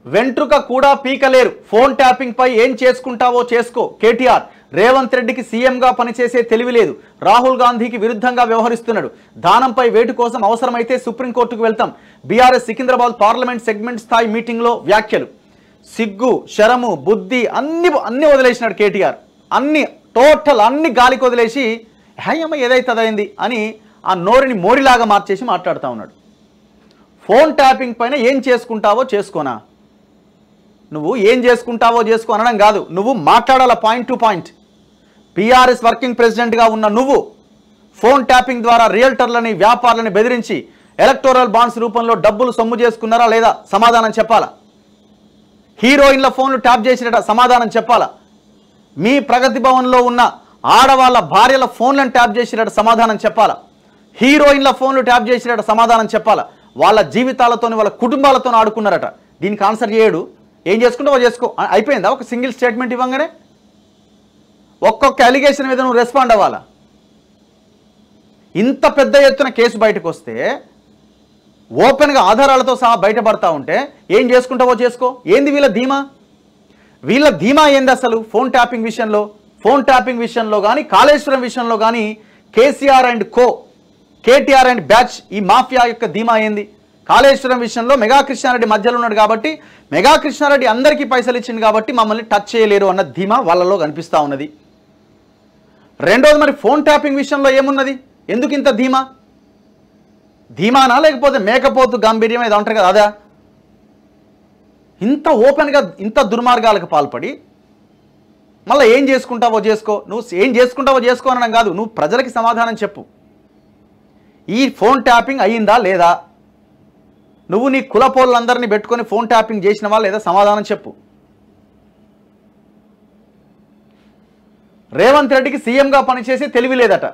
వెంట్రుక కూడా పీకలేరు. Phone tapping పై ఏం చేసుకుంటావో చేసుకో. కేటీఆర్ రేవంత్ రెడ్డికి సీఎంగా పనిచేసే తెలివి లేదు. రాహుల్ గాంధీకి విరుద్ధంగా వ్యవహరిస్తున్నాడు. దానంపై వేటు కోసం అవసరమైతే సుప్రీంకోర్టుకు వెళ్తాం. బీఆర్ఎస్ సికింద్రాబాద్ పార్లమెంట్ సెగ్మెంట్ స్థాయి మీటింగ్లో వ్యాఖ్యలు. సిగ్గు, శరము, బుద్ధి అన్ని వదిలేసినాడు కేటీఆర్. టోటల్ అన్ని గాలికి వదిలేసి హేయమ్మ ఏదైతే అదైంది అని ఆ నోరుని మోరిలాగా మార్చేసి మాట్లాడుతూ ఉన్నాడు. ఫోన్ ట్యాపింగ్ పైన ఏం చేసుకుంటావో చేసుకోనా. నువ్వు ఏం చేసుకుంటావో చేసుకో అనడం కాదు, నువ్వు మాట్లాడాల point to point. BRS working ప్రెసిడెంట్గా ఉన్న నువ్వు ఫోన్ ట్యాపింగ్ ద్వారా రియల్టర్లని, వ్యాపారులని బెదిరించి ఎలక్టోరల్ బాండ్స్ రూపంలో డబ్బులు సొమ్ము చేసుకున్నారా లేదా సమాధానం చెప్పాలా. హీరోయిన్ల ఫోన్లు ట్యాప్ చేసినట సమాధానం చెప్పాలా. మీ ప్రగతి భవన్లో ఉన్న ఆడవాళ్ళ భార్యల ఫోన్లను ట్యాప్ చేసినట సమాధానం చెప్పాలా. హీరోయిన్ల ఫోన్లు ట్యాప్ చేసినట సమాధానం చెప్పాలా. వాళ్ళ జీవితాలతో వాళ్ళ కుటుంబాలతో ఆడుకున్నారట. దీనికి ఆన్సర్ చేయడు. ఏం చేసుకుంటావో చేసుకో అయిపోయిందా? ఒక సింగిల్ స్టేట్మెంట్ ఇవ్వగానే ఒక్కొక్క అలిగేషన్ మీద నువ్వు రెస్పాండ్ అవ్వాలా. ఇంత పెద్ద ఎత్తున కేసు బయటకు వస్తే ఓపెన్గా ఆధారాలతో సహా బయటపడతా ఉంటే ఏం చేసుకుంటావో చేసుకో. ఏంది వీళ్ళ ధీమా? వీళ్ళ ధీమా ఏంది అసలు? ఫోన్ ట్యాపింగ్ విషయంలో కానీ కాళేశ్వరం విషయంలో కానీ KCR and co, KTR and batch ఈ మాఫియా యొక్క ధీమా ఏంది? కాళేశ్వరం విషయంలో మెగా కృష్ణారెడ్డి మధ్యలో ఉన్నాడు కాబట్టి, మెగా కృష్ణారెడ్డి అందరికీ పైసలు ఇచ్చింది కాబట్టి మమ్మల్ని టచ్ చేయలేరు అన్న ధీమా వాళ్ళలో కనిపిస్తూ ఉన్నది. రెండోది, మరి ఫోన్ ట్యాపింగ్ విషయంలో ఏమున్నది? ఎందుకు ఇంత ధీమానా లేకపోతే మేకపోతు గాంభీర్యం ఏదో అంటారు కదా అదా? ఇంత ఓపెన్గా ఇంత దుర్మార్గాలకు పాల్పడి మళ్ళీ ఏం చేసుకుంటావో చేసుకో. నువ్వు ఏం చేసుకుంటావో చేసుకో అనడం కాదు, నువ్వు ప్రజలకి సమాధానం చెప్పు. ఈ ఫోన్ ట్యాపింగ్ అయ్యిందా లేదా? నువ్వు నీ కులపోళ్ళందరినీ పెట్టుకొని ఫోన్ ట్యాపింగ్ చేసినవా లేదా సమాధానం చెప్పు. రేవంత్ రెడ్డికి సీఎంగా పనిచేసే తెలివి లేదట.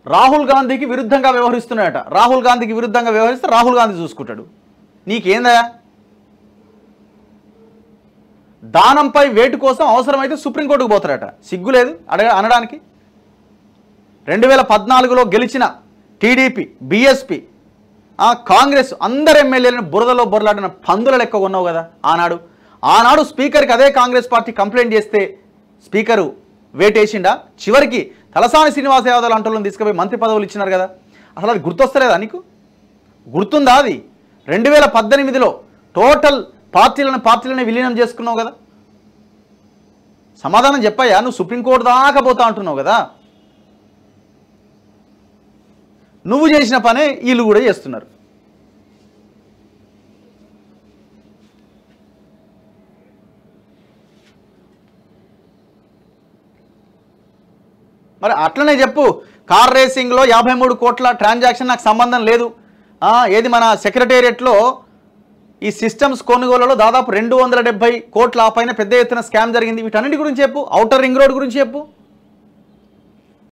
రాహుల్ గాంధీకి విరుద్ధంగా వ్యవహరిస్తున్నాడట. రాహుల్ గాంధీకి విరుద్ధంగా వ్యవహరిస్తే రాహుల్ గాంధీ చూసుకుంటాడు. నీకేందా? దానంపై వేటు కోసం అవసరమైతే సుప్రీంకోర్టుకు పోతారట. సిగ్గు లేదు అనడానికి? 2014లో గెలిచిన టీడీపీ, బీఎస్పీ, కాంగ్రెస్ అందరు ఎమ్మెల్యేలను బురదలో బొరలాడిన పందుల లెక్క ఉన్నావు కదా ఆనాడు స్పీకర్కి అదే కాంగ్రెస్ పార్టీ కంప్లైంట్ చేస్తే స్పీకరు వేటేసిండా? చివరికి తలసాని శ్రీనివాస యాదవ్ లాంటి తీసుకుపోయి మంత్రి పదవులు ఇచ్చినారు కదా. అసలు అది గుర్తొస్తలేదా నీకు? గుర్తుందా? అది 2018లో టోటల్ పార్టీలను విలీనం చేసుకున్నావు కదా. సమాధానం చెప్పయ్యా. నువ్వు సుప్రీంకోర్టు దాకా పోతా అంటున్నావు కదా. నువ్వు చేసిన పనే వీళ్ళు కూడా చేస్తున్నారు. మరి అట్లనే చెప్పు. కార్ రేసింగ్లో 53 కోట్ల ట్రాన్సాక్షన్ నాకు సంబంధం లేదు. ఏది మన సెక్రటేరియట్లో ఈ సిస్టమ్స్ కొనుగోలులో దాదాపు 270 కోట్ల పైన పెద్ద ఎత్తున స్కామ్ జరిగింది. వీటన్నిటి గురించి చెప్పు. ఔటర్ రింగ్ రోడ్ గురించి చెప్పు.